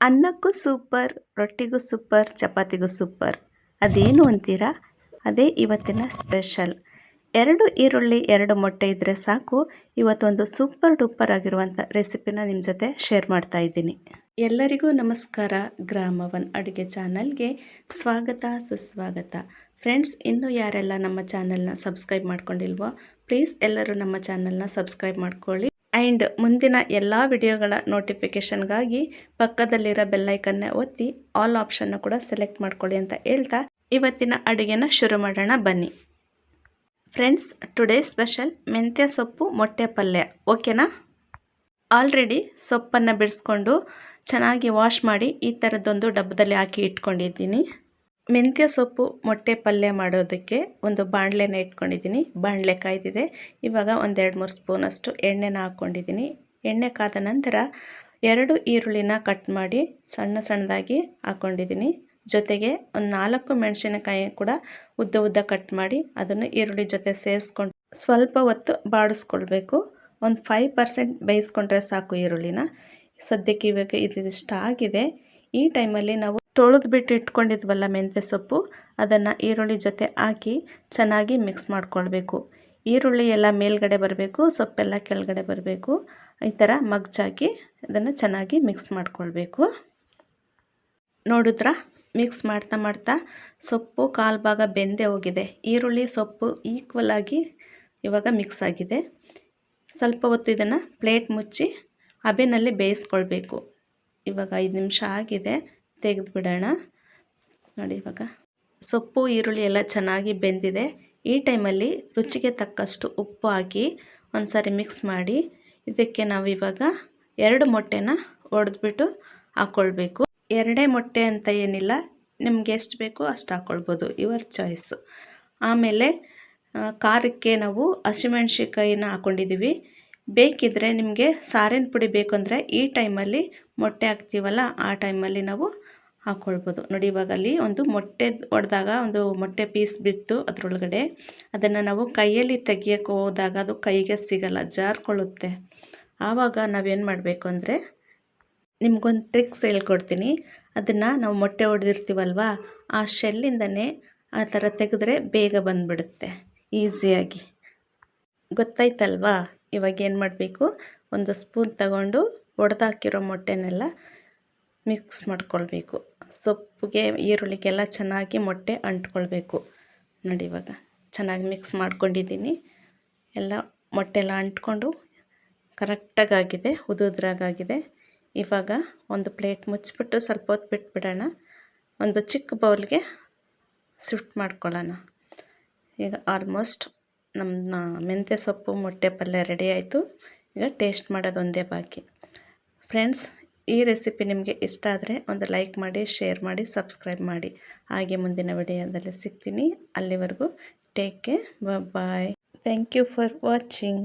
ಅನ್ನಕ್ಕೂ super, ರೊಟ್ಟಿಗೂ super, ಚಪಾತಿಗೂ super. ಅದೇನು ಅಂತೀರಾ? ಅದೇ ಇವತ್ತಿನ ಸ್ಪೆಷಲ್. 2 ಈರುಳ್ಳಿ 2 ಮೊಟ್ಟೆ ಇದ್ದರೆ ಸಾಕು. ಇವತ್ತೊಂದು ಸೂಪರ್ ಡೂಪರ್ ಆಗಿರುವಂಥ ರೆಸಿಪಿನ ನಿಮ್ಮ ಜೊತೆ ಶೇರ್ ಮಾಡ್ತಾ ಇದ್ದೀನಿ. ಎಲ್ಲರಿಗೂ ನಮಸ್ಕಾರ. ಗ್ರಾಮವನ್ ಅಡುಗೆ ಚಾನಲ್ಗೆ ಸ್ವಾಗತ ಸುಸ್ವಾಗತ. ಫ್ರೆಂಡ್ಸ್, ಇನ್ನೂ ಯಾರೆಲ್ಲ ನಮ್ಮ ಚಾನಲ್ನ ಸಬ್ಸ್ಕ್ರೈಬ್ ಮಾಡ್ಕೊಂಡಿಲ್ವೋ ಪ್ಲೀಸ್ ಎಲ್ಲರೂ ನಮ್ಮ ಚಾನಲ್ನ ಸಬ್ಸ್ಕ್ರೈಬ್ ಮಾಡ್ಕೊಳ್ಳಿ. ಆ್ಯಂಡ್ ಮುಂದಿನ ಎಲ್ಲ ವಿಡಿಯೋಗಳ ನೋಟಿಫಿಕೇಷನ್ಗಾಗಿ ಪಕ್ಕದಲ್ಲಿರೋ ಬೆಲ್ಲೈಕನ್ನ ಒತ್ತಿ ಆಲ್ ಆಪ್ಷನ್ನ ಕೂಡ ಸೆಲೆಕ್ಟ್ ಮಾಡ್ಕೊಳ್ಳಿ ಅಂತ ಹೇಳ್ತಾ ಇವತ್ತಿನ ಅಡುಗೆನ ಶುರು ಮಾಡೋಣ ಬನ್ನಿ. ಫ್ರೆಂಡ್ಸ್, ಟುಡೇ ಸ್ಪೆಷಲ್ ಮೆಂತ್ಯ ಸೊಪ್ಪು ಮೊಟ್ಟೆ ಪಲ್ಯ. ಓಕೆನಾ? ಆಲ್ರೆಡಿ ಸೊಪ್ಪನ್ನು ಬಿಡಿಸ್ಕೊಂಡು ಚೆನ್ನಾಗಿ ವಾಶ್ ಮಾಡಿ ಈ ಥರದ್ದೊಂದು ಡಬ್ಬದಲ್ಲಿ ಹಾಕಿ ಇಟ್ಕೊಂಡಿದ್ದೀನಿ. ಮೆಂತ್ಯ ಸೊಪ್ಪು ಮೊಟ್ಟೆ ಪಲ್ಯ ಮಾಡೋದಕ್ಕೆ ಒಂದು ಬಾಣಲೆನ ಇಟ್ಕೊಂಡಿದ್ದೀನಿ. ಬಾಣಲೆ ಕಾಯ್ದಿದೆ. ಇವಾಗ 1-2-3 ಸ್ಪೂನಷ್ಟು ಎಣ್ಣೆನ ಹಾಕ್ಕೊಂಡಿದ್ದೀನಿ. ಎಣ್ಣೆ ಕಾದ ನಂತರ 2 ಈರುಳ್ಳಿನ ಕಟ್ ಮಾಡಿ ಸಣ್ಣ ಸಣ್ಣದಾಗಿ ಹಾಕ್ಕೊಂಡಿದ್ದೀನಿ. ಜೊತೆಗೆ ಒಂದು 4 ಮೆಣಸಿನಕಾಯಿ ಕೂಡ ಉದ್ದ ಕಟ್ ಮಾಡಿ ಅದನ್ನು ಈರುಳ್ಳಿ ಜೊತೆ ಸೇರಿಸ್ಕೊಂಡು ಸ್ವಲ್ಪ ಹೊತ್ತು ಬಾಡಿಸ್ಕೊಳ್ಬೇಕು. ಒಂದು 5% ಬೇಯಿಸ್ಕೊಂಡ್ರೆ ಸಾಕು ಈರುಳ್ಳಿನ. ಸದ್ಯಕ್ಕೆ ಇವಾಗ ಇದಿಷ್ಟ ಆಗಿದೆ. ಈ ಟೈಮಲ್ಲಿ ನಾವು ತೊಳೆದ್ಬಿಟ್ಟು ಇಟ್ಕೊಂಡಿದ್ವಲ್ಲ ಮೆಂತ್ಯ ಸೊಪ್ಪು, ಅದನ್ನು ಈರುಳ್ಳಿ ಜೊತೆ ಹಾಕಿ ಚೆನ್ನಾಗಿ ಮಿಕ್ಸ್ ಮಾಡ್ಕೊಳ್ಬೇಕು. ಈರುಳ್ಳಿ ಎಲ್ಲ ಮೇಲ್ಗಡೆ ಬರಬೇಕು, ಸೊಪ್ಪೆಲ್ಲ ಕೆಳಗಡೆ ಬರಬೇಕು. ಈ ಥರ ಮಗ್ಚಾಕಿ ಅದನ್ನು ಚೆನ್ನಾಗಿ ಮಿಕ್ಸ್ ಮಾಡ್ಕೊಳ್ಬೇಕು. ನೋಡಿದ್ರಾ? ಮಿಕ್ಸ್ ಮಾಡ್ತಾ ಸೊಪ್ಪು ಕಾಲು ಭಾಗ ಬೆಂದೇ ಹೋಗಿದೆ. ಈರುಳ್ಳಿ ಸೊಪ್ಪು ಈಕ್ವಲ್ ಆಗಿ ಇವಾಗ ಮಿಕ್ಸ್ ಆಗಿದೆ. ಸ್ವಲ್ಪ ಹೊತ್ತು ಇದನ್ನು ಪ್ಲೇಟ್ ಮುಚ್ಚಿ ಹಬೆನಲ್ಲಿ ಬೇಯಿಸ್ಕೊಳ್ಬೇಕು. ಇವಾಗ 5 ನಿಮಿಷ ಆಗಿದೆ, ತೆಗೆದು ಬಿಡೋಣ. ನೋಡಿ, ಇವಾಗ ಸೊಪ್ಪು ಈರುಳ್ಳಿ ಎಲ್ಲ ಚೆನ್ನಾಗಿ ಬೆಂದಿದೆ. ಈ ಟೈಮಲ್ಲಿ ರುಚಿಗೆ ತಕ್ಕಷ್ಟು ಉಪ್ಪು ಹಾಕಿ ಒಂದು ಸಾರಿ ಮಿಕ್ಸ್ ಮಾಡಿ ಇದಕ್ಕೆ ನಾವು ಇವಾಗ 2 ಮೊಟ್ಟೆನ ಒಡೆದ್ಬಿಟ್ಟು ಹಾಕ್ಕೊಳ್ಬೇಕು. 2 ಮೊಟ್ಟೆ ಅಂತ ಏನಿಲ್ಲ, ನಿಮ್ಗೆ ಎಷ್ಟು ಬೇಕೋ ಅಷ್ಟು ಹಾಕ್ಕೊಳ್ಬೋದು, ಯುವರ್ ಚಾಯ್ಸು. ಆಮೇಲೆ ಖಾರಕ್ಕೆ ನಾವು ಹಸಿಮೆಣ್ಸಿಕಾಯಿನ ಹಾಕ್ಕೊಂಡಿದ್ದೀವಿ. ಬೇಕಿದ್ದರೆ ನಿಮಗೆ ಸಾರಿನ ಪುಡಿ ಬೇಕು ಅಂದರೆ ಈ ಟೈಮಲ್ಲಿ ಮೊಟ್ಟೆ ಹಾಕ್ತೀವಲ್ಲ ಆ ಟೈಮಲ್ಲಿ ನಾವು ಹಾಕ್ಕೊಳ್ಬೋದು. ನೋಡಿ, ಇವಾಗ ಅಲ್ಲಿ ಒಂದು ಮೊಟ್ಟೆ ಒಡೆದಾಗ ಒಂದು ಮೊಟ್ಟೆ ಪೀಸ್ ಬಿತ್ತು ಅದರೊಳಗಡೆ. ಅದನ್ನು ನಾವು ಕೈಯಲ್ಲಿ ತೆಗಿಯೋಕ್ಕೆ ಹೋದಾಗ ಅದು ಕೈಗೆ ಸಿಗಲ್ಲ, ಜಾರ್ಕೊಳ್ಳುತ್ತೆ. ಆವಾಗ ನಾವೇನು ಮಾಡಬೇಕು ಅಂದರೆ, ನಿಮ್ಗೊಂದು ಟ್ರಿಕ್ಸ್ ಹೇಳ್ಕೊಡ್ತೀನಿ. ಅದನ್ನು ನಾವು ಮೊಟ್ಟೆ ಹೊಡೆದಿರ್ತೀವಲ್ವ, ಆ ಶೆಲ್ಲಿಂದನೇ ಆ ಥರ ತೆಗೆದ್ರೆ ಬೇಗ ಬಂದುಬಿಡುತ್ತೆ ಈಸಿಯಾಗಿ. ಗೊತ್ತಾಯ್ತಲ್ವಾ? ಇವಾಗ ಏನು ಮಾಡಬೇಕು, ಒಂದು ಸ್ಪೂನ್ ತಗೊಂಡು ಒಡೆದಾಕಿರೋ ಮೊಟ್ಟೆನೆಲ್ಲ ಮಿಕ್ಸ್ ಮಾಡ್ಕೊಳ್ಬೇಕು. ಸೊಪ್ಪಿಗೆ ಈರುಳ್ಳಿಗೆಲ್ಲ ಚೆನ್ನಾಗಿ ಮೊಟ್ಟೆ ಅಂಟ್ಕೊಳ್ಬೇಕು. ನೋಡಿ, ಇವಾಗ ಚೆನ್ನಾಗಿ ಮಿಕ್ಸ್ ಮಾಡ್ಕೊಂಡಿದ್ದೀನಿ. ಎಲ್ಲ ಮೊಟ್ಟೆ ಎಲ್ಲ ಅಂಟ್ಕೊಂಡು ಕರೆಕ್ಟಾಗಾಗಿದೆ, ಉದುದ್ರಾಗಾಗಿದೆ. ಇವಾಗ ಒಂದು ಪ್ಲೇಟ್ ಮುಚ್ಚಿಬಿಟ್ಟು ಸ್ವಲ್ಪ ಹೊತ್ತು ಬಿಟ್ಬಿಡೋಣ. ಒಂದು ಚಿಕ್ಕ ಬೌಲ್ಗೆ ಶಿಫ್ಟ್ ಮಾಡ್ಕೊಳ್ಳೋಣ. ಈಗ ಆಲ್ಮೋಸ್ಟ್ ನಮ್ಮ ಮೆಂತ್ಯ ಸೊಪ್ಪು ಮೊಟ್ಟೆ ಪಲ್ಯ ರೆಡಿ ಆಯಿತು. ಈಗ ಟೇಸ್ಟ್ ಮಾಡೋದು ಒಂದೇ ಬಾಕಿ. ಫ್ರೆಂಡ್ಸ್, ಈ ರೆಸಿಪಿ ನಿಮಗೆ ಇಷ್ಟ ಆದರೆ ಒಂದು ಲೈಕ್ ಮಾಡಿ, ಶೇರ್ ಮಾಡಿ, ಸಬ್ಸ್ಕ್ರೈಬ್ ಮಾಡಿ. ಹಾಗೆ ಮುಂದಿನ ವಿಡಿಯೋದಲ್ಲಿ ಸಿಗ್ತೀನಿ. ಅಲ್ಲಿವರೆಗೂ take care, bye. Thank you for watching.